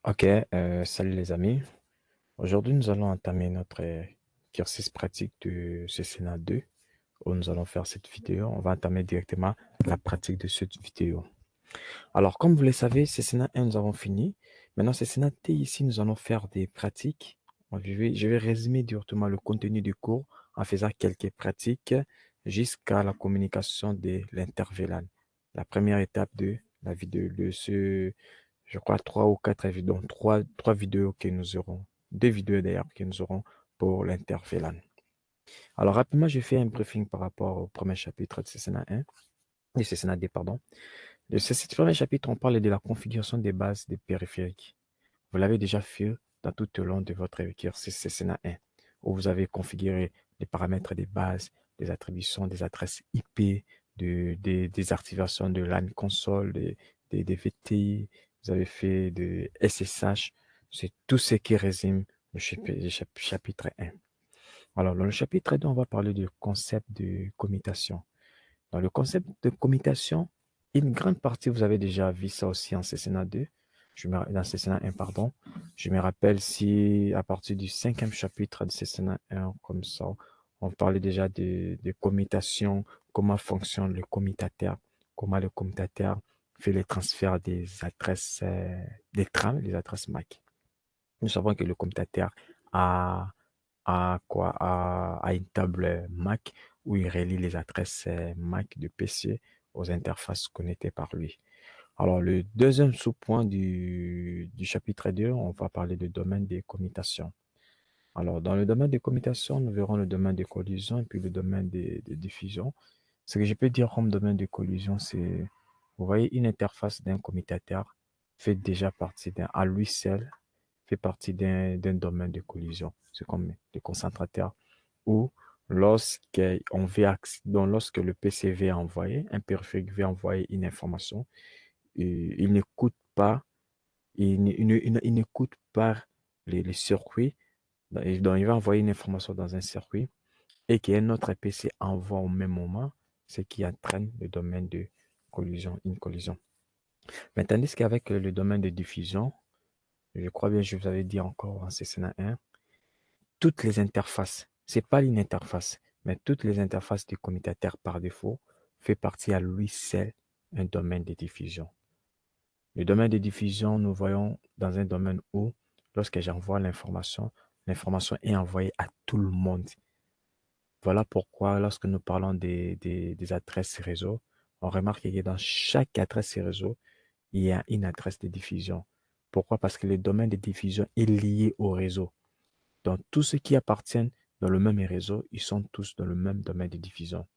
Ok, salut les amis. Aujourd'hui, nous allons entamer notre exercice pratique de CCNA 2 où nous allons faire cette vidéo. On va entamer directement la pratique de cette vidéo. Alors, comme vous le savez, CCNA 1, nous avons fini. Maintenant, CCNA T, ici, nous allons faire des pratiques. Je vais résumer directement le contenu du cours en faisant quelques pratiques jusqu'à la communication de l'intervalle. La première étape de la vidéo, je crois, trois ou quatre vidéos, donc trois vidéos que nous aurons, deux vidéos d'ailleurs que nous aurons pour l'intervalle. Alors, rapidement, je fais un briefing par rapport au premier chapitre de CCNA 1, de CCNA D, pardon. De ce premier chapitre, on parle de la configuration des bases des périphériques. Vous l'avez déjà fait dans tout au long de votre exercice CCNA 1, où vous avez configuré les paramètres des bases, des attributions, des adresses IP, des activations de LAN console, des VTI, vous avez fait de SSH. C'est tout ce qui résume le chapitre 1. Alors, dans le chapitre 2, on va parler du concept de commutation. Dans le concept de commutation, une grande partie, vous avez déjà vu ça aussi en CCNA 2, dans CCNA 1, pardon. Je me rappelle si à partir du cinquième chapitre de CCNA 1, comme ça, on parlait déjà de commutation, comment fonctionne le commutateur, comment le commutateur fait les transferts des adresses, des trames, des adresses MAC. Nous savons que le commutateur a à une table Mac où il relie les adresses Mac de PC aux interfaces connectées par lui. Alors, le deuxième sous-point du chapitre 2, on va parler du domaine des commutations. Alors, dans le domaine des commutations, nous verrons le domaine des collisions et puis le domaine des diffusions. Ce que je peux dire comme domaine de collision, c'est, vous voyez, une interface d'un commutateur fait déjà partie à lui seul, fait partie d'un domaine de collision. C'est comme le concentrateur où lorsque le PC veut envoyer, un périphérique veut envoyer une information, il n'écoute pas, il n'écoute pas les circuits, donc il va envoyer une information dans un circuit et qu'un autre PC envoie au même moment, ce qui entraîne le domaine de collision, une collision. Mais tandis qu'avec le domaine de diffusion, je crois bien, je vous avais dit encore en CCNA 1, toutes les interfaces, c'est pas une interface, mais toutes les interfaces du commutateur par défaut fait partie à lui seul un domaine de diffusion. Le domaine de diffusion, nous voyons dans un domaine où, lorsque j'envoie l'information, l'information est envoyée à tout le monde. Voilà pourquoi, lorsque nous parlons des adresses réseau, on remarque que dans chaque adresse réseau, il y a une adresse de diffusion. Pourquoi? Parce que le domaine de diffusion est lié au réseau. Donc, tous ceux qui appartiennent dans le même réseau, ils sont tous dans le même domaine de diffusion.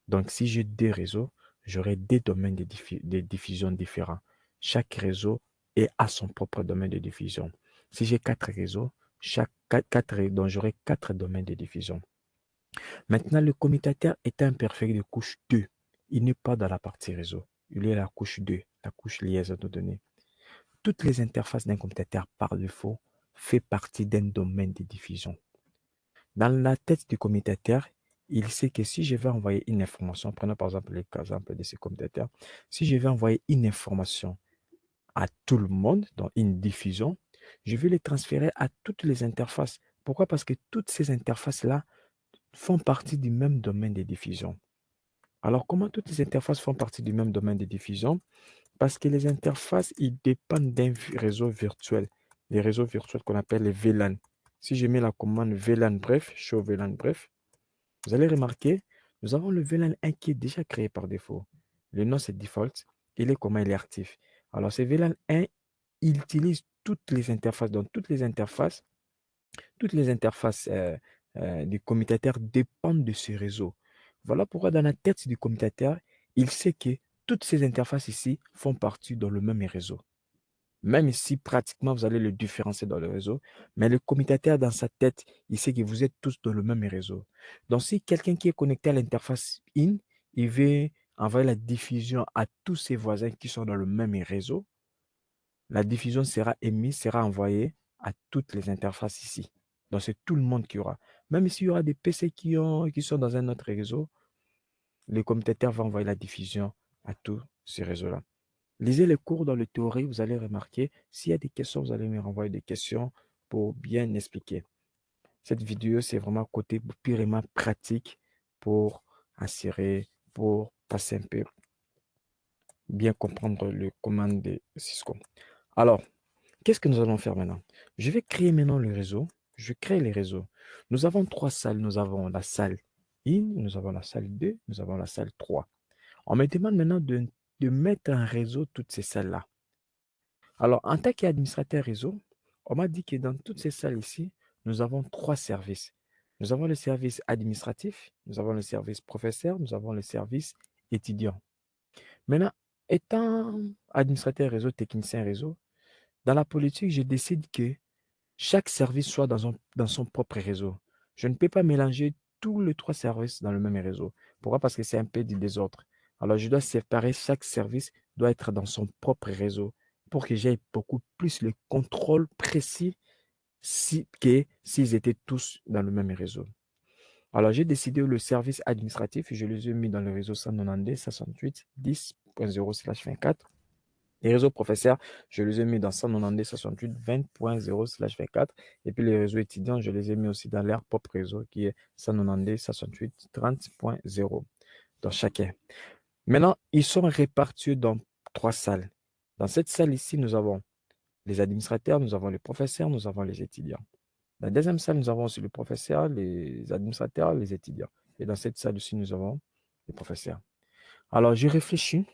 Donc, si j'ai deux réseaux, j'aurai deux domaines de diffusion différents. Chaque réseau est à son propre domaine de diffusion. Si j'ai quatre réseaux, donc j'aurai quatre domaines de diffusion. Maintenant, le commutateur est un périphérique de couche 2. Il n'est pas dans la partie réseau. Il est à la couche 2, la couche liaison de données. Toutes les interfaces d'un commutateur par défaut font partie d'un domaine de diffusion. Dans la tête du commutateur, il sait que si je vais envoyer une information, prenons par exemple l'exemple de ce commutateur, si je vais envoyer une information à tout le monde dans une diffusion, je vais les transférer à toutes les interfaces. Pourquoi? Parce que toutes ces interfaces-là font partie du même domaine de diffusion. Alors, comment toutes les interfaces font partie du même domaine de diffusion? Parce que les interfaces, ils dépendent d'un réseau virtuel. Les réseaux virtuels qu'on appelle les VLAN. Si je mets la commande VLAN bref, show VLAN bref, vous allez remarquer, nous avons le VLAN 1 qui est déjà créé par défaut. Le nom, c'est default. Il est comment? Il est actif. Alors, ce VLAN 1, il utilise toutes les interfaces. Donc, toutes les interfaces du commutateur dépendent de ce réseau. Voilà pourquoi dans la tête du commutateur, il sait que toutes ces interfaces ici font partie dans le même réseau. Même si pratiquement vous allez le différencier dans le réseau, mais le commutateur dans sa tête, il sait que vous êtes tous dans le même réseau. Donc si quelqu'un qui est connecté à l'interface in, il veut envoyer la diffusion à tous ses voisins qui sont dans le même réseau, la diffusion sera émise, sera envoyée à toutes les interfaces ici. Donc c'est tout le monde qui aura. Même s'il y aura des PC qui sont dans un autre réseau, le commutateur va envoyer la diffusion à tous ces réseaux-là. Lisez les cours dans le théorie, vous allez remarquer. S'il y a des questions, vous allez me renvoyer des questions pour bien expliquer. Cette vidéo, c'est vraiment côté purement pratique pour assurer, pour passer un peu, bien comprendre le commande de Cisco. Alors, qu'est-ce que nous allons faire maintenant? Je vais créer maintenant le réseau. Je crée les réseaux. Nous avons trois salles. Nous avons la salle 1, nous avons la salle 2, nous avons la salle 3. On me demande maintenant de mettre en réseau toutes ces salles-là. Alors, en tant qu'administrateur réseau, on m'a dit que dans toutes ces salles ici, nous avons trois services. Nous avons le service administratif, nous avons le service professeur, nous avons le service étudiant. Maintenant, étant administrateur réseau, technicien réseau, dans la politique, je décide que chaque service soit dans son propre réseau. Je ne peux pas mélanger tous les trois services dans le même réseau. Pourquoi? Parce que c'est un peu du désordre. Alors, je dois séparer chaque service, doit être dans son propre réseau pour que j'aie beaucoup plus le contrôle précis que s'ils étaient tous dans le même réseau. Alors, j'ai décidé le service administratif, je les ai mis dans le réseau 192 68 10.0/24. Les réseaux professeurs, je les ai mis dans 192 68 20.0/24. Et puis les réseaux étudiants, je les ai mis aussi dans leur propre réseau qui est 192 68 30.0 dans chacun. Maintenant, ils sont répartis dans trois salles. Dans cette salle ici, nous avons les administrateurs, nous avons les professeurs, nous avons les étudiants. Dans la deuxième salle, nous avons aussi les professeurs, les administrateurs, les étudiants. Et dans cette salle aussi, nous avons les professeurs. Alors, j'ai réfléchi.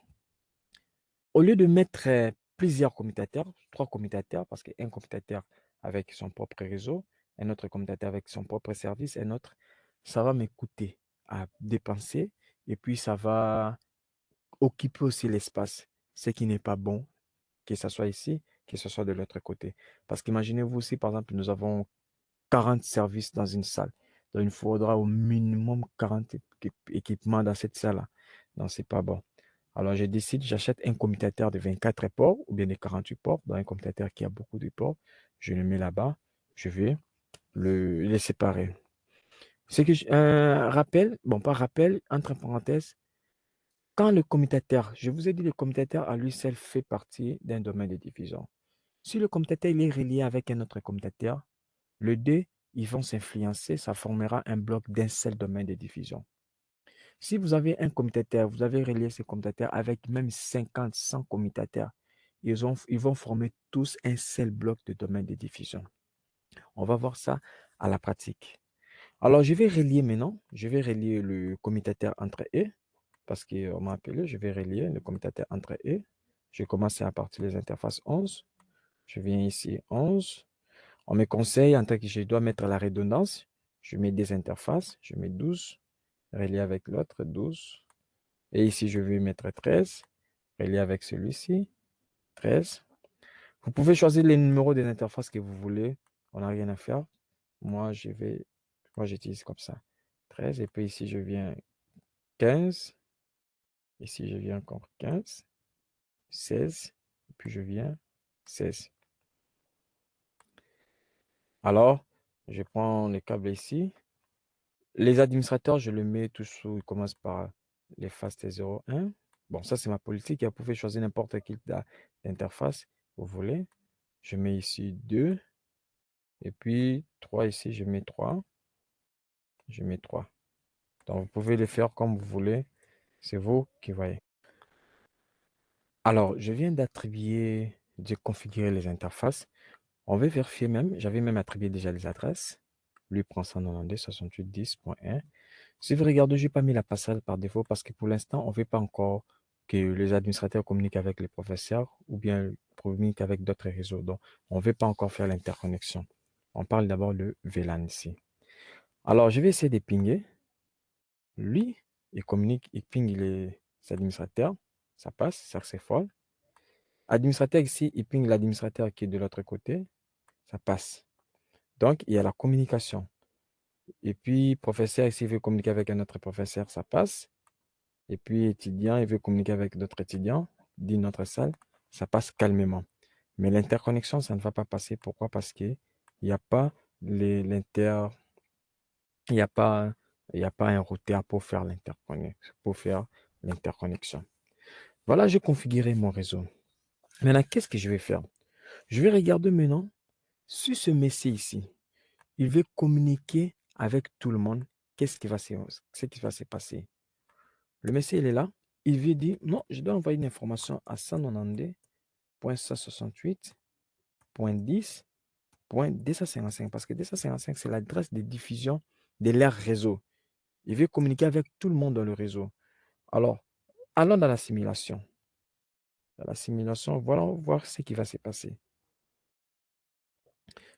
Au lieu de mettre plusieurs commutateurs, trois commutateurs, parce qu'un commutateur avec son propre réseau, un autre commutateur avec son propre service, un autre, ça va me coûter à dépenser et puis ça va occuper aussi l'espace, ce qui n'est pas bon, que ce soit ici, que ce soit de l'autre côté. Parce qu'imaginez-vous si, par exemple, nous avons 40 services dans une salle. Donc, il faudra au minimum 40 équipements dans cette salle-là. Donc, c'est pas bon. Alors, je décide, j'achète un commutateur de 24 ports ou bien de 48 ports, dans un commutateur qui a beaucoup de ports. Je le mets là-bas. Je vais les séparer. C'est que rappel, bon, pas rappel, entre parenthèses, quand le commutateur, je vous ai dit, le commutateur à lui seul fait partie d'un domaine de diffusion. Si le commutateur il est relié avec un autre commutateur, les deux, ils vont s'influencer, ça formera un bloc d'un seul domaine de diffusion. Si vous avez un commutateur, vous avez relié ce commutateur avec même 50, 100 commutateurs, ils vont former tous un seul bloc de domaine de diffusion. On va voir ça à la pratique. Alors, je vais relier maintenant, je vais relier le commutateur entre eux, parce qu'on m'a appelé, je vais relier le commutateur entre eux. Je commence à partir des interfaces 11. Je viens ici 11. On me conseille, en tant que je dois mettre la redondance, je mets des interfaces, je mets 12, relié avec l'autre, 12. Et ici, je vais mettre 13, relié avec celui-ci, 13. Vous pouvez choisir les numéros des interfaces que vous voulez, on n'a rien à faire. Moi, j'utilise comme ça, 13. Et puis ici, je viens 15. Ici, je viens encore 15, 16. Et puis, je viens 16. Alors, je prends le câble ici. Les administrateurs, je le mets toujours, ils commencent par les fast 01. Bon, ça, c'est ma politique. Vous pouvez choisir n'importe quelle d'interface vous voulez. Je mets ici 2. Et puis 3 ici, je mets 3. Je mets 3. Donc, vous pouvez les faire comme vous voulez. C'est vous qui voyez. Alors, je viens d'attribuer, de configurer les interfaces. On va vérifier même. J'avais même attribué déjà les adresses. Lui prend 192 68 10.1. Si vous regardez, je n'ai pas mis la passerelle par défaut parce que pour l'instant, on ne veut pas encore que les administrateurs communiquent avec les professeurs ou bien communiquent avec d'autres réseaux. Donc, on ne veut pas encore faire l'interconnexion. On parle d'abord de VLAN ici. Alors, je vais essayer de pinguer. Lui, il communique, il ping les administrateurs. Ça passe, ça c'est fort. Administrateur ici, il ping l'administrateur qui est de l'autre côté. Ça passe. Donc, il y a la communication. Et puis, professeur ici, il veut communiquer avec un autre professeur, ça passe. Et puis, étudiant, il veut communiquer avec d'autres étudiants d'une autre salle, ça passe calmement. Mais l'interconnexion, ça ne va pas passer. Pourquoi? Parce qu'il n'y a pas il n'y a pas un routeur pour faire l'interconnexion. Voilà, j'ai configuré mon réseau. Maintenant, qu'est-ce que je vais faire? Je vais regarder maintenant sur ce messie ici. Il veut communiquer avec tout le monde. Ce qui va se passer? Le messie, il est là. Il veut dire, non, je dois envoyer une information à 192.168.10.255 parce que 255, c'est l'adresse de diffusion de leur réseau. Il veut communiquer avec tout le monde dans le réseau. Alors, allons dans la simulation. Dans la simulation, voilà, voir ce qui va se passer.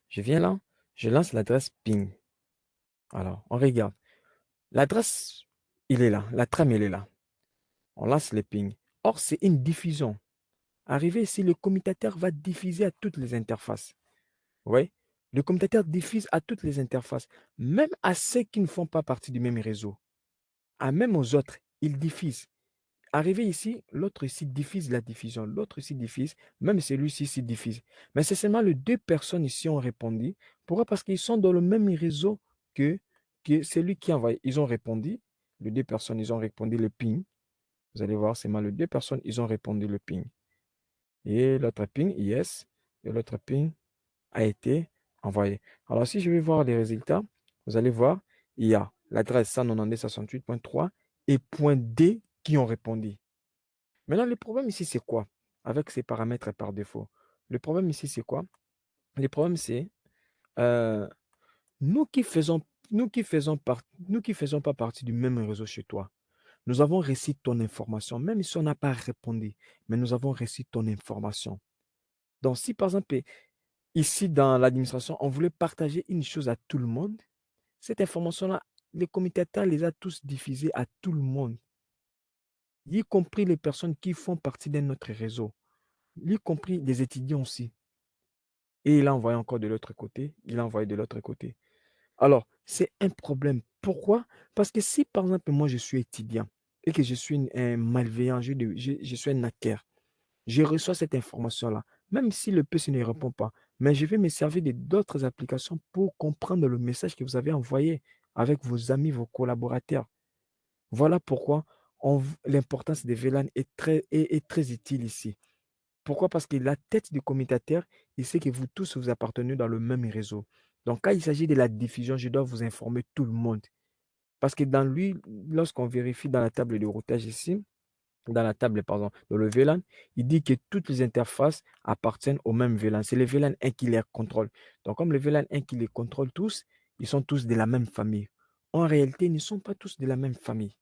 Je viens là, je lance l'adresse ping. Alors, on regarde. L'adresse, il est là. La trame, elle est là. On lance le ping. Or, c'est une diffusion. Arrivé ici, le commutateur va diffuser à toutes les interfaces. Oui, le commutateur diffuse à toutes les interfaces, même à ceux qui ne font pas partie du même réseau. Même aux autres, il diffuse. Arrivé ici, l'autre ici diffuse la diffusion, l'autre ici diffuse, même celui-ci ici diffuse. Mais c'est seulement les deux personnes ici ont répondu. Pourquoi? Parce qu'ils sont dans le même réseau que celui qui envoie. Ils ont répondu, les deux personnes, ils ont répondu le ping. Vous allez voir, seulement les deux personnes, ils ont répondu le ping. Et l'autre ping, yes, et l'autre ping a été envoyé. Alors, si je vais voir les résultats, vous allez voir, il y a l'adresse 192.168.3 et .d qui ont répondu. Maintenant, le problème ici, c'est quoi? Avec ces paramètres par défaut. Le problème ici, c'est quoi? Le problème, c'est euh, nous qui faisons, nous qui faisons pas partie du même réseau chez toi. Nous avons reçu ton information, même si on n'a pas répondu, mais nous avons reçu ton information. Donc, si par exemple, ici dans l'administration, on voulait partager une chose à tout le monde, cette information-là, les communicateurs les a tous diffusés à tout le monde, y compris les personnes qui font partie de notre réseau, y compris les étudiants aussi. Et il a envoyé encore de l'autre côté, il a envoyé de l'autre côté. Alors, c'est un problème. Pourquoi? Parce que si, par exemple, moi, je suis étudiant et que je suis un malveillant, je suis un hacker, je reçois cette information-là, même si le PC ne répond pas, mais je vais me servir de d'autres applications pour comprendre le message que vous avez envoyé avec vos amis, vos collaborateurs. Voilà pourquoi l'importance des VLAN est très utile ici. Pourquoi? Parce que la tête du commutateur, il sait que vous tous vous appartenez dans le même réseau. Donc, quand il s'agit de la diffusion, je dois vous informer tout le monde. Parce que dans lui, lorsqu'on vérifie dans la table de routage ici, dans la table, pardon, dans le VLAN, il dit que toutes les interfaces appartiennent au même VLAN. C'est le VLAN 1 qui les contrôle. Donc, comme le VLAN 1 qui les contrôle tous, ils sont tous de la même famille. En réalité, ils ne sont pas tous de la même famille.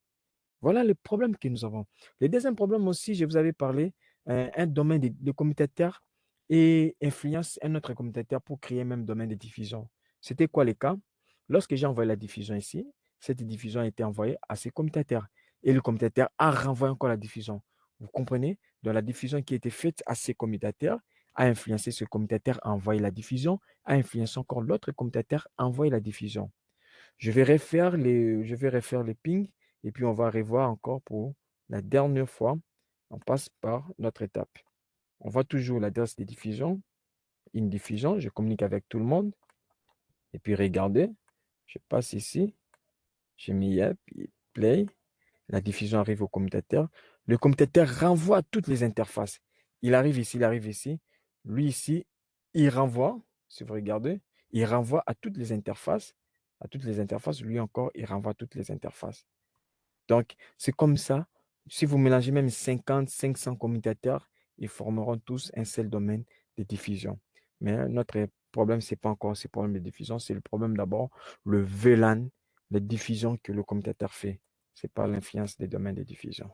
Voilà le problème que nous avons. Le deuxième problème aussi, je vous avais parlé, un domaine de commutateur et influence un autre commutateur pour créer un même domaine de diffusion. C'était quoi le cas? Lorsque j'ai envoyé la diffusion ici, cette diffusion a été envoyée à ces commutateurs et le commutateur a renvoyé encore la diffusion. Vous comprenez? Donc la diffusion qui a été faite à ces commutateurs a influencé ce commutateur à envoyer la diffusion, a influencé encore l'autre commutateur à envoyer la diffusion. Je vais refaire les pings et puis on va revoir encore pour la dernière fois. On passe par notre étape. On voit toujours l'adresse de diffusion, une diffusion, je communique avec tout le monde. Et puis regardez, je passe ici, je mets yep, play, la diffusion arrive au commutateur. Le commutateur renvoie à toutes les interfaces. Il arrive ici, il arrive ici. Lui ici, il renvoie, si vous regardez, il renvoie à toutes les interfaces. À toutes les interfaces, lui encore, il renvoie à toutes les interfaces. Donc, c'est comme ça. Si vous mélangez même 50, 500 commutateurs, ils formeront tous un seul domaine de diffusion. Mais notre problème, ce n'est pas encore ce problème de diffusion, c'est le problème d'abord, le VLAN, la diffusion que le commutateur fait. Ce n'est pas l'influence des domaines de diffusion.